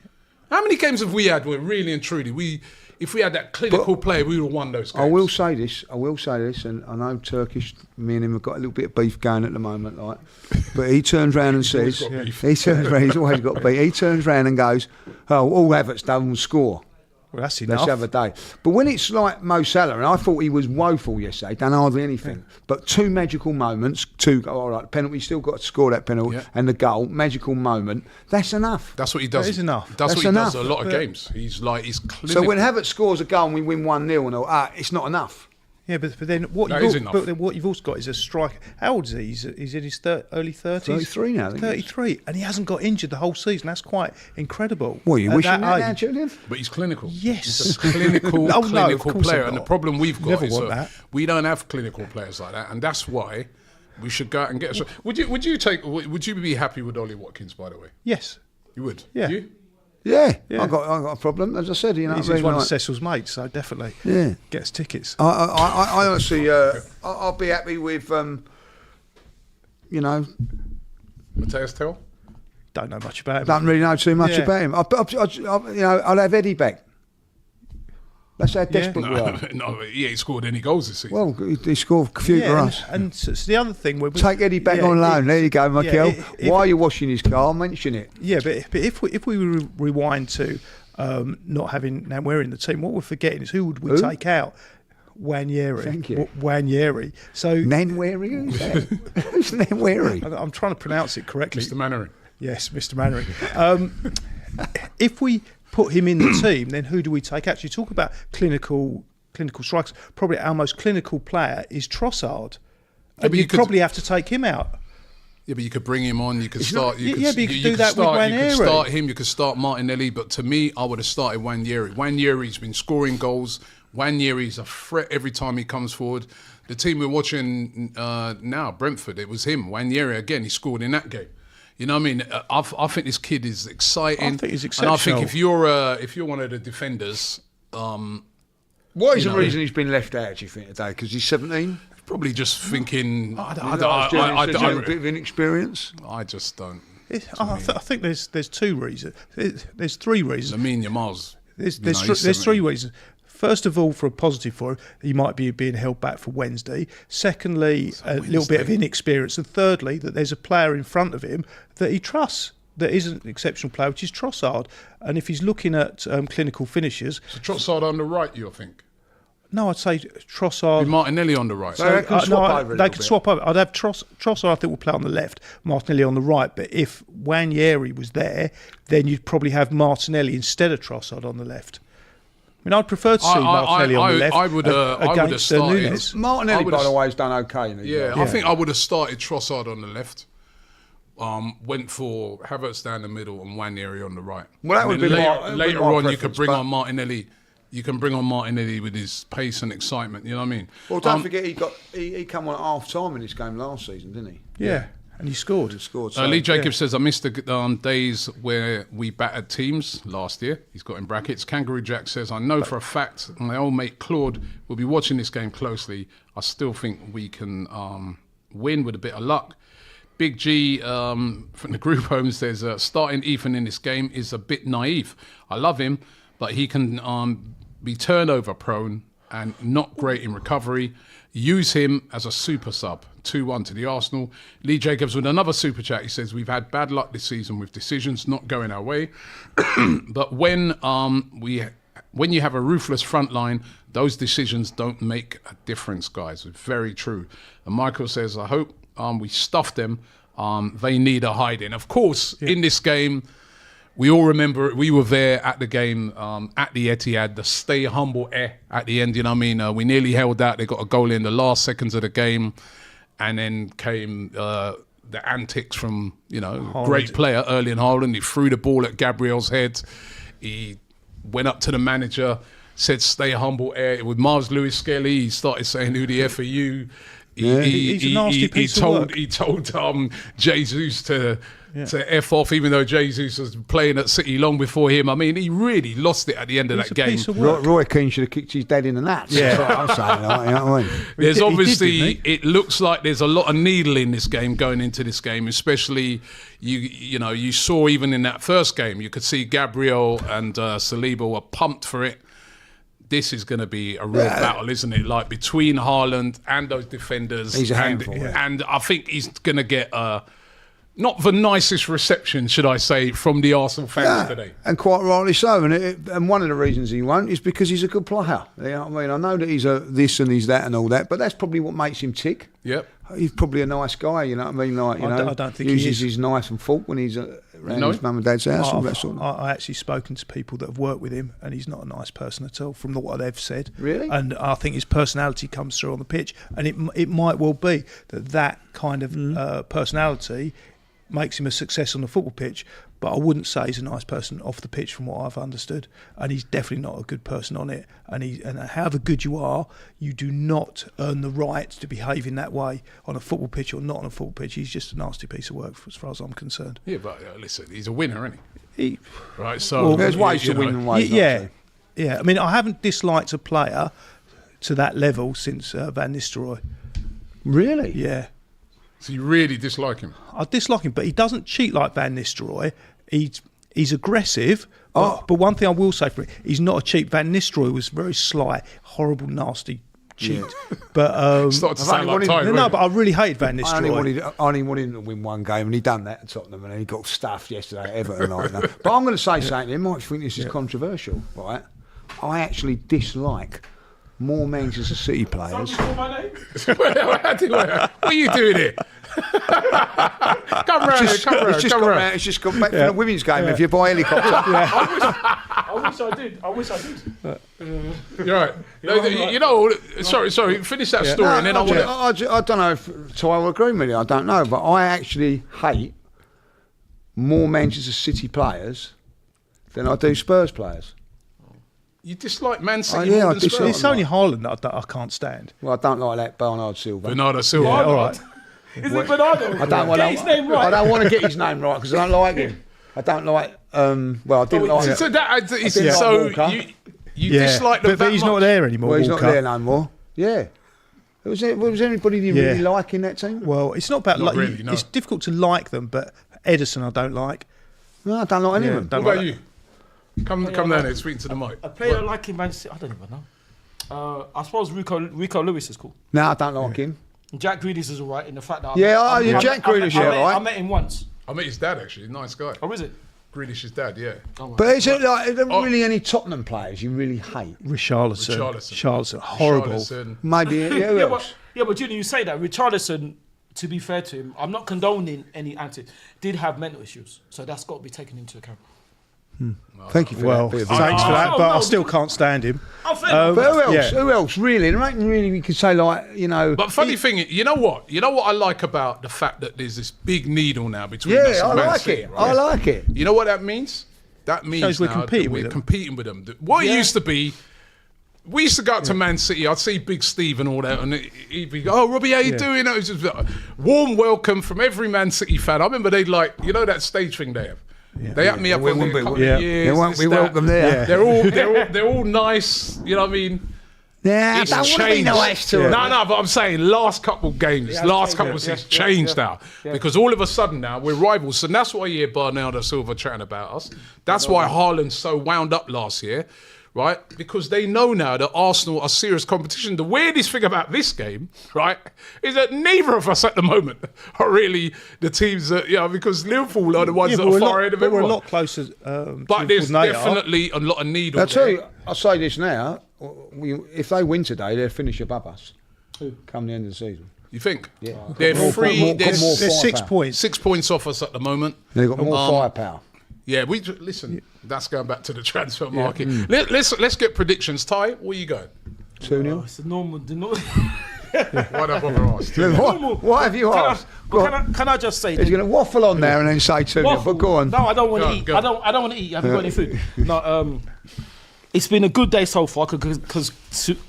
[SPEAKER 1] How many games have we had where really and truly if we had that clinical player, we would have won those games?
[SPEAKER 2] I will say this, and I know Turkish, me and him have got a little bit of beef going at the moment, like. But he turns round and says, he's always got beef. He turns round and goes, "Oh, all Havertz done was score."
[SPEAKER 3] Well, that's enough.
[SPEAKER 2] Let's have a day. But when it's like Mo Salah, and I thought he was woeful yesterday, done hardly anything. But two magical moments, all right, penalty, still got to score that penalty, and the goal, magical moment, that's enough.
[SPEAKER 1] That's what he does.
[SPEAKER 3] That is enough.
[SPEAKER 1] That's what he does a lot of games. He's clinical.
[SPEAKER 2] So when Havertz scores a goal and we win 1-0, it's not enough.
[SPEAKER 3] Yeah, but then what you've also got is a striker. How old is he? He's in his early 30s.
[SPEAKER 2] 33 now, I think.
[SPEAKER 3] 33, and he hasn't got injured the whole season. That's quite incredible.
[SPEAKER 2] What, are you wishing that now, Julian?
[SPEAKER 1] But he's clinical.
[SPEAKER 3] Yes.
[SPEAKER 1] He's a clinical player. And the problem we've got is
[SPEAKER 3] that
[SPEAKER 1] we don't have clinical players like that, and that's why we should go out and get. Would you be happy with Ollie Watkins, by the way?
[SPEAKER 3] Yes.
[SPEAKER 1] You would?
[SPEAKER 3] Yeah.
[SPEAKER 1] You?
[SPEAKER 2] Yeah, I got a problem. As I said,
[SPEAKER 3] he's one of Cecil's mates, so definitely gets tickets.
[SPEAKER 2] I honestly, I'll be happy with,
[SPEAKER 1] Mateus Tell?
[SPEAKER 3] Don't know much about him.
[SPEAKER 2] Don't really know too much about him. I'll have Eddie back. That's how desperate we are.
[SPEAKER 1] He ain't scored any goals this season.
[SPEAKER 2] Well, he scored a few for us.
[SPEAKER 3] And so the other thing...
[SPEAKER 2] Take Eddie back on loan. There you go, Mikel. While you're washing his car, mention it.
[SPEAKER 3] Yeah, but if we rewind to not having Nwaneri in the team, what we're forgetting is who would we take out? Nwaneri.
[SPEAKER 2] Thank you.
[SPEAKER 3] Nwaneri. So
[SPEAKER 2] Nwaneri? Who's that? Who's Nwaneri?
[SPEAKER 3] I'm trying to pronounce it correctly.
[SPEAKER 1] Mr. Mannering.
[SPEAKER 3] Yes, Mr. Mannering. If we put him in the team, then who do we take? Actually, talk about clinical strikers. Probably our most clinical player is Trossard. And you probably have to take him out.
[SPEAKER 1] Yeah, but you could bring him on. You could start.
[SPEAKER 3] You could do that with Nwaneri.
[SPEAKER 1] You could start him. You could start Martinelli. But to me, I would have started Nwaneri. Nwaneri's been scoring goals. Nwaneri's a threat every time he comes forward. The team we're watching now, Brentford, it was him. Nwaneri again. He scored in that game. You know what I mean? I think this kid is exciting.
[SPEAKER 3] I think he's exceptional.
[SPEAKER 1] And I think if you're one of the defenders,
[SPEAKER 2] what is the reason he's been left out? Do you think today? Because he's 17.
[SPEAKER 1] Probably just thinking.
[SPEAKER 2] I don't. A bit of inexperience.
[SPEAKER 1] I just don't.
[SPEAKER 3] I think there's two reasons. There's three reasons.
[SPEAKER 1] Lamine Yamal's.
[SPEAKER 3] There's three reasons. First of all, for a positive for him, he might be being held back for Wednesday. Secondly, a little bit of inexperience. And thirdly, that there's a player in front of him that he trusts, that is an exceptional player, which is Trossard. And if he's looking at clinical finishers...
[SPEAKER 1] So Trossard on the right, you think?
[SPEAKER 3] No, I'd say Trossard...
[SPEAKER 1] With Martinelli on the right.
[SPEAKER 2] So they could swap over.
[SPEAKER 3] They could swap over. I'd have Trossard, I think, will play on the left, Martinelli on the right. But if Nwaneri was there, then you'd probably have Martinelli instead of Trossard on the left. I mean, I'd prefer to see Martinelli on the left.
[SPEAKER 1] I would have started.
[SPEAKER 3] Nunes.
[SPEAKER 2] Martinelli, by the way, has done okay.
[SPEAKER 1] I think I would have started Trossard on the left. Went for Havertz down the middle and Nwaneri on the right.
[SPEAKER 2] Well, that would be
[SPEAKER 1] later on. You could bring on Martinelli. You can bring on Martinelli with his pace and excitement. You know what I mean?
[SPEAKER 2] Well, don't forget he came on at half time in this game last season, didn't he?
[SPEAKER 3] Yeah. And he scored.
[SPEAKER 2] So,
[SPEAKER 1] Lee Jacobs says, I missed the days where we battered teams last year. He's got in brackets. Kangaroo Jack says, I know for a fact my old mate Claude will be watching this game closely. I still think we can win with a bit of luck. Big G from the group home says, starting Ethan in this game is a bit naive. I love him, but he can be turnover prone and not great in recovery. Use him as a super sub. 2-1 to the Arsenal. Lee Jacobs with another super chat. He says, we've had bad luck this season with decisions not going our way. But when you have a ruthless front line, those decisions don't make a difference, guys. It's very true. And Michael says, I hope we stuff them. They need a hiding. Of course, in this game, we all remember we were there at the game at the Etihad, the stay humble at the end. You know what I mean? We nearly held out. They got a goal in the last seconds of the game. And then came the antics from,
[SPEAKER 3] Haaland.
[SPEAKER 1] Great player, Erling Haaland. He threw the ball at Gabriel's head. He went up to the manager, said, stay humble. With Mars Lewis Skelly, he started saying, who the F are you?
[SPEAKER 3] He's a nasty piece of work.
[SPEAKER 1] He told Jesus to F off, even though Jesus was playing at City long before him. I mean, he really lost it at the end of that game.
[SPEAKER 2] Roy Keane should have kicked his dad in the nuts.
[SPEAKER 3] Yeah.
[SPEAKER 2] That's what I'm saying. Like, you know what I mean?
[SPEAKER 1] There's obviously, it looks like there's a lot of needle in this game going into this game, especially you saw even in that first game, you could see Gabriel and Saliba were pumped for it. This is going to be a real battle, isn't it? Like between Haaland and those defenders.
[SPEAKER 2] He's a handful.
[SPEAKER 1] And I think he's going to get not the nicest reception, should I say, from the Arsenal fans today.
[SPEAKER 2] And quite rightly so. And one of the reasons he won't is because he's a good player. You know what I mean? I know that he's a this and he's that and all that, but that's probably what makes him tick.
[SPEAKER 1] Yep.
[SPEAKER 2] He's probably a nice guy, you know what I mean? Like,
[SPEAKER 3] I don't think
[SPEAKER 2] uses
[SPEAKER 3] he is.
[SPEAKER 2] his knife and fork when he's around his mum and dad's house. All that sort of.
[SPEAKER 3] I actually spoken to people that have worked with him, and he's not a nice person at all, from what they've said.
[SPEAKER 2] Really?
[SPEAKER 3] And I think his personality comes through on the pitch, and it might well be that kind of personality makes him a success on the football pitch, but I wouldn't say he's a nice person off the pitch from what I've understood, and he's definitely not a good person on it. And however good you are, you do not earn the right to behave in that way on a football pitch or not on a football pitch. He's just a nasty piece of work as far as I'm concerned.
[SPEAKER 1] Yeah, but listen, he's a winner, isn't
[SPEAKER 3] he?
[SPEAKER 1] Right, so
[SPEAKER 2] there's ways to win and ways not to.
[SPEAKER 3] Yeah. I mean, I haven't disliked a player to that level since Van Nistelrooy.
[SPEAKER 2] Really?
[SPEAKER 3] Yeah.
[SPEAKER 1] So you really dislike him?
[SPEAKER 3] I dislike him, but he doesn't cheat like Van Nistelrooy. He's aggressive, but one thing I will say for him, he's not a cheat. Van Nistelrooy was very sly, horrible, nasty cheat.
[SPEAKER 2] Yeah.
[SPEAKER 3] But
[SPEAKER 1] started to sound like time.
[SPEAKER 3] No, but I really hated Van Nistelrooy.
[SPEAKER 2] I only wanted him to win one game, and he done that at Tottenham, and then he got stuffed yesterday at Everton. Like that. But I'm going to say something. You might think this is controversial, right? I actually dislike more Manchester City players.
[SPEAKER 1] What are you doing here? Come round.
[SPEAKER 2] It's just gone back from the women's game. If you buy helicopter,
[SPEAKER 4] I wish I did.
[SPEAKER 1] You're right. Sorry. Finish that story, and then
[SPEAKER 2] I don't know if Ty will agree with you. I don't know, but I actually hate more Manchester City players than I do Spurs players.
[SPEAKER 1] You dislike Man City
[SPEAKER 2] yeah,
[SPEAKER 1] more than Spurs?
[SPEAKER 3] It's only Haaland that I can't stand.
[SPEAKER 2] Well, I don't like that Bernardo Silva.
[SPEAKER 1] Yeah,
[SPEAKER 3] all right.
[SPEAKER 4] Is it Bernardo?
[SPEAKER 2] I don't want to get his name right because I don't like him. I don't like. I didn't like.
[SPEAKER 1] You dislike them.
[SPEAKER 3] But he's not there anymore.
[SPEAKER 2] Well, he's
[SPEAKER 3] Walker.
[SPEAKER 2] not there no more. Yeah. Was anybody you really like in that team?
[SPEAKER 3] Well, it's not about
[SPEAKER 1] really, no.
[SPEAKER 3] It's difficult to like them, but Edison I don't like.
[SPEAKER 2] No, I don't like any of them.
[SPEAKER 1] What about you? Come down here, speak to the mic.
[SPEAKER 4] A player like him, Man City, I don't even know. I suppose Rico Lewis is cool.
[SPEAKER 2] No, I don't like him.
[SPEAKER 4] Jack Grealish is alright in the fact that
[SPEAKER 2] Jack Grealish, right?
[SPEAKER 4] I met him once.
[SPEAKER 1] I met his dad actually, nice guy.
[SPEAKER 4] Oh, is it?
[SPEAKER 1] Grealish's dad, yeah.
[SPEAKER 2] But is it like are there really any Tottenham players you really hate?
[SPEAKER 3] Richarlison, horrible.
[SPEAKER 1] Richarlison.
[SPEAKER 2] Maybe who else?
[SPEAKER 4] But Junior, you say that Richarlison, to be fair to him, I'm not condoning any antics, did have mental issues, so that's got to be taken into account.
[SPEAKER 2] Thank you for that.
[SPEAKER 3] Thanks for that, but I still can't stand him.
[SPEAKER 2] But who else? Who else? Really? There ain't really we could say
[SPEAKER 1] But funny thing, you know what? You know what I like about the fact that there's this big needle now between us and Man City, right?
[SPEAKER 2] I like it.
[SPEAKER 1] You know what that means? That means
[SPEAKER 3] we're
[SPEAKER 1] now
[SPEAKER 3] competing
[SPEAKER 1] that
[SPEAKER 3] with
[SPEAKER 1] we're
[SPEAKER 3] them.
[SPEAKER 1] competing with them. What it used to be, we used to go out to Man City. I'd see Big Steve and all that, and he'd be, "Oh, Robbie, how you doing?" It was just a warm welcome from every Man City fan. I remember they'd that stage thing they have.
[SPEAKER 3] Yeah.
[SPEAKER 1] They had me up on a couple of years.
[SPEAKER 2] They won't be welcome there.
[SPEAKER 1] They're all nice. You know what I mean?
[SPEAKER 2] Yeah, I
[SPEAKER 1] It's
[SPEAKER 2] don't want to be
[SPEAKER 1] changed.
[SPEAKER 2] nice to him.
[SPEAKER 1] No, but I'm saying last couple games, last couple seasons changed now. Because all of a sudden now we're rivals. And that's why you hear Bernardo Silva chatting about us. That's why Haaland's so wound up last year. right? Because they know now that Arsenal are serious competition. The weirdest thing about this game, right, is that neither of us at the moment are really the teams that, because Liverpool are the ones that are far ahead of
[SPEAKER 3] But we're a
[SPEAKER 1] everyone.
[SPEAKER 3] lot closer.
[SPEAKER 1] But there's definitely a lot of need on there.
[SPEAKER 2] I'll say this now. If they win today, they'll finish above us. Come the end of the season.
[SPEAKER 1] You think?
[SPEAKER 2] Yeah.
[SPEAKER 1] They're
[SPEAKER 2] More-
[SPEAKER 1] three.
[SPEAKER 2] more-
[SPEAKER 1] They're
[SPEAKER 2] more
[SPEAKER 3] There's 6
[SPEAKER 2] firepower.
[SPEAKER 3] points.
[SPEAKER 1] 6 points off us at the moment.
[SPEAKER 2] They've got more firepower.
[SPEAKER 1] Yeah, listen. That's going back to the transfer market. Let's get predictions. Ty, where you going?
[SPEAKER 2] 2-0.
[SPEAKER 4] It's a normal.
[SPEAKER 1] Why don't bother ask?
[SPEAKER 2] What have you asked?
[SPEAKER 4] Can I just say?
[SPEAKER 2] He's going to waffle on there and then say 2-0, but go on.
[SPEAKER 4] No, I don't want to eat.
[SPEAKER 1] Go.
[SPEAKER 4] I don't want to eat. Have you got any food? No. It's been a good day so far because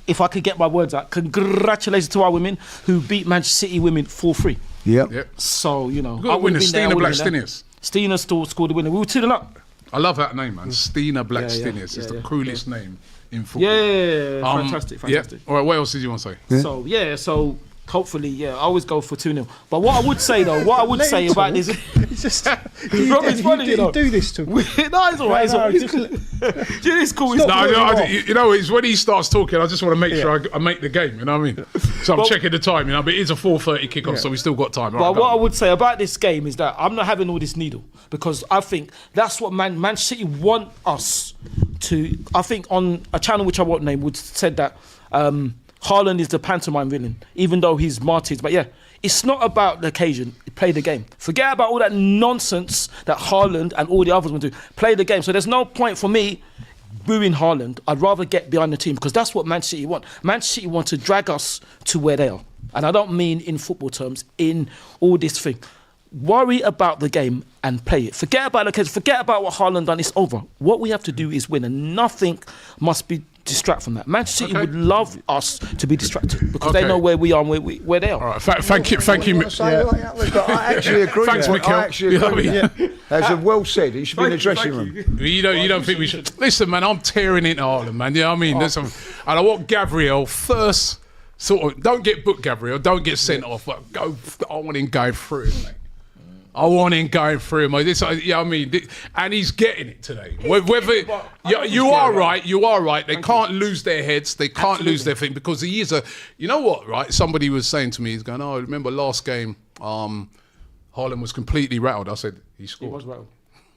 [SPEAKER 4] if I could get my words out, congratulations to our women who beat Manchester City women 4-3.
[SPEAKER 2] Yep.
[SPEAKER 4] So,
[SPEAKER 1] Good
[SPEAKER 4] I
[SPEAKER 1] winner,
[SPEAKER 4] would've been there,
[SPEAKER 1] Stina
[SPEAKER 4] I would've
[SPEAKER 1] Black
[SPEAKER 4] been there.
[SPEAKER 1] Stinius.
[SPEAKER 4] Stina still scored the winner. We were 2-0 up.
[SPEAKER 1] I love that name, man. Stina Black
[SPEAKER 4] Yeah,
[SPEAKER 1] Stinius. It's the
[SPEAKER 4] yeah.
[SPEAKER 1] coolest name in football.
[SPEAKER 4] Yeah, fantastic.
[SPEAKER 1] Yeah. All right, what else did you want to say?
[SPEAKER 4] So hopefully, I always go for 2-0. But what I would say though, about this,
[SPEAKER 3] It's just
[SPEAKER 4] Robin's funny, you know.
[SPEAKER 3] do this to me.
[SPEAKER 4] no, it's alright. It's cool.
[SPEAKER 1] It's when he starts talking, I just want to make sure I make the game, you know what I mean? So I'm checking the time, but it is a 4:30 kickoff, so we still got time.
[SPEAKER 4] But what I would say about this game is that I'm not having all this needle because I think that's what Man City want us to. I think on a channel which I won't name would said that Haaland is the pantomime villain, even though he's Martyrs. But yeah, it's not about the occasion. Play the game. Forget about all that nonsense that Haaland and all the others will do. Play the game. So there's no point for me booing Haaland. I'd rather get behind the team because that's what Man City want. Man City want to drag us to where they are. And I don't mean in football terms, in all this thing. Worry about the game and play it. Forget about the occasion. Forget about what Haaland done. It's over. What we have to do is win, and nothing must be distract from that. Manchester City would love us to be distracted because they know where we are and where they are.
[SPEAKER 1] All right, thank you.
[SPEAKER 2] I actually agree.
[SPEAKER 1] Thanks, Mikel.
[SPEAKER 2] I actually agree. As well said, he should be in the dressing room.
[SPEAKER 1] You don't think we should? Listen, man, I'm tearing into Haaland, man. You know what I mean? And I want Gabriel first. Sort of, don't get booked, Gabriel. Don't get sent off. But I want him going through, mate. I want him going through, mate. And he's getting it today. You are right. They can't lose their heads. They can't lose their thing because he is a. You know what? Right? Somebody was saying to me, he's going, "Oh, remember last game? Haaland was completely rattled." I said, "He scored."
[SPEAKER 4] He was rattled.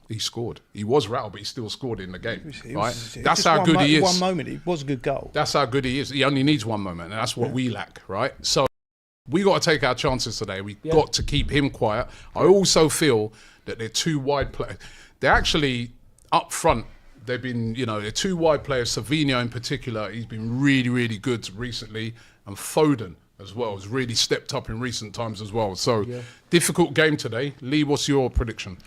[SPEAKER 1] He scored. He was rattled, but he still scored in the game. Right?
[SPEAKER 3] It
[SPEAKER 1] That's
[SPEAKER 3] just
[SPEAKER 1] how good he is.
[SPEAKER 3] One moment, it was a good goal.
[SPEAKER 1] That's how good he is. He only needs one moment, and that's what we lack, right? So we got to take our chances today. We got to keep him quiet. I also feel that they're too wide players. They're actually up front. They've been, they're too wide players. Savinho in particular, he's been really, really good recently, and Foden as well has really stepped up in recent times as well. So difficult game today. Lee, what's your prediction?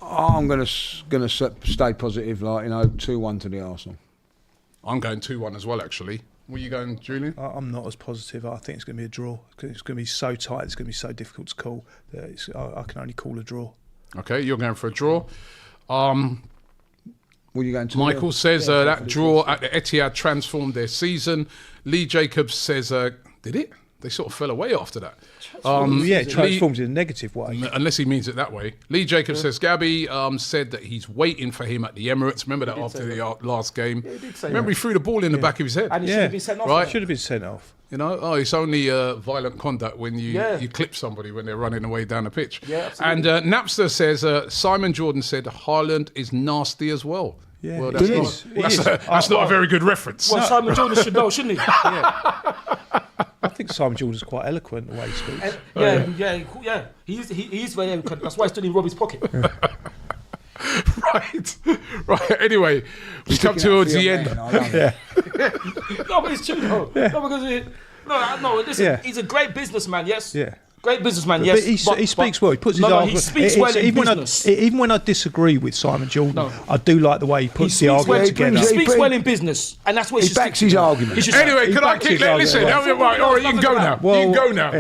[SPEAKER 2] I'm going to stay positive, 2-1 to the Arsenal.
[SPEAKER 1] I'm going 2-1 as well, actually. Where are you going, Julian?
[SPEAKER 3] I'm not as positive. I think it's going to be a draw. It's going to be so tight. It's going to be so difficult to call. That I can only call a draw.
[SPEAKER 1] Okay, you're going for a draw.
[SPEAKER 2] What are you going to?
[SPEAKER 1] Michael says that draw at the Etihad transformed their season. Lee Jacobs says, did it? They sort of fell away after that.
[SPEAKER 3] It transforms in a negative way.
[SPEAKER 1] Unless he means it that way. Lee Jacobs says, Gabby said that he's waiting for him at the Emirates. Remember that after the last game?
[SPEAKER 4] Yeah, he did say
[SPEAKER 1] Remember he threw the ball in the back of his head?
[SPEAKER 4] And he should have been sent off.
[SPEAKER 1] Right.
[SPEAKER 3] Should have been sent off.
[SPEAKER 1] It's only violent conduct when you clip somebody when they're running away down the pitch.
[SPEAKER 4] Yeah,
[SPEAKER 1] and
[SPEAKER 4] absolutely.
[SPEAKER 1] Napster says, Simon Jordan said, Haaland is nasty as well.
[SPEAKER 3] Yeah,
[SPEAKER 1] Well,
[SPEAKER 3] it is.
[SPEAKER 1] that's not a very good reference.
[SPEAKER 4] Well, Simon Jordan should know, shouldn't he?
[SPEAKER 3] I think Simon Jordan's quite eloquent the way he speaks.
[SPEAKER 4] Yeah. He's very eloquent. That's why he's still in Robbie's pocket.
[SPEAKER 1] Right. Anyway, we come towards the end.
[SPEAKER 4] No, but it's true though. No, because listen, he's a great businessman. Yes.
[SPEAKER 3] Yeah.
[SPEAKER 4] Great businessman. Yes.
[SPEAKER 3] But he speaks well. He puts his argument.
[SPEAKER 4] He speaks well in business.
[SPEAKER 3] Even when I disagree with Simon Jordan, I do like the way he puts the argument together.
[SPEAKER 4] He speaks well in business, and that's what
[SPEAKER 2] he backs his argument.
[SPEAKER 1] Anyway, can I keep? Listen, all right, you can go now. You can go now.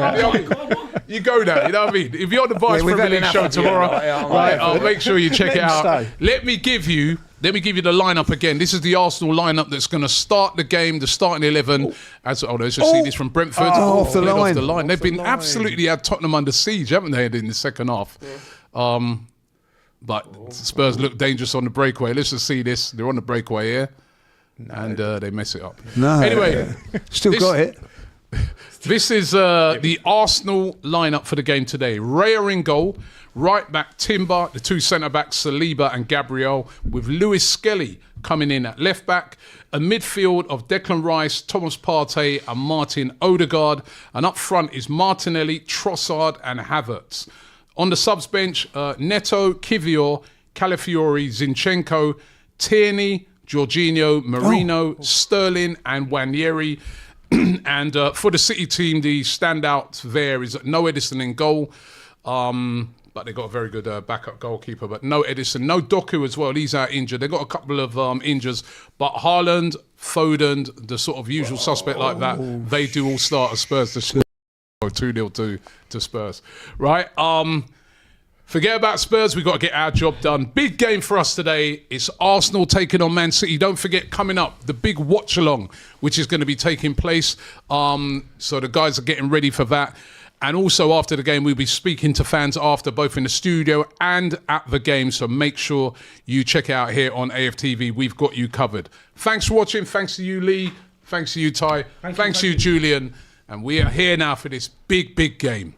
[SPEAKER 1] You go now. You know what I mean? If you're on the Bias Premier League show tomorrow, I'll make sure you check it out. Let me give you the lineup again. This is the Arsenal lineup that's going to start the game, the starting 11. Let's just see this from Brentford.
[SPEAKER 2] Off the line.
[SPEAKER 1] They've been absolutely had Tottenham under siege, haven't they, in the second half? But Spurs look dangerous on the breakaway. Let's just see this. They're on the breakaway here. and they mess it up.
[SPEAKER 2] No.
[SPEAKER 1] Anyway,
[SPEAKER 2] Still got it.
[SPEAKER 1] this is the Arsenal lineup for the game today. Raya in goal, right back Timber, the two centre backs Saliba and Gabriel, with Lewis Skelly coming in at left back. A midfield of Declan Rice, Thomas Partey and Martin Odegaard. And up front is Martinelli, Trossard and Havertz. On the subs bench, Neto, Kivior, Calafiori, Zinchenko, Tierney, Jorginho, Marino, Sterling and Wanyeri. And for the City team, the standout there is no Edison in goal. But they got a very good backup goalkeeper, but no Edison, no Doku as well. He's out injured. They got a couple of injuries, but Haaland, Foden, the sort of usual suspect like that, they do all start at Spurs to score 2-0 to Spurs, right? Forget about Spurs. We've got to get our job done. Big game for us today. It's Arsenal taking on Man City. Don't forget, coming up, the big watch-along, which is going to be taking place. So the guys are getting ready for that. And also after the game, we'll be speaking to fans after, both in the studio and at the game. So make sure you check it out here on AFTV. We've got you covered. Thanks for watching. Thanks to you, Lee. Thanks to you, Ty. Thanks to you, Julian. And we are here now for this big, big game.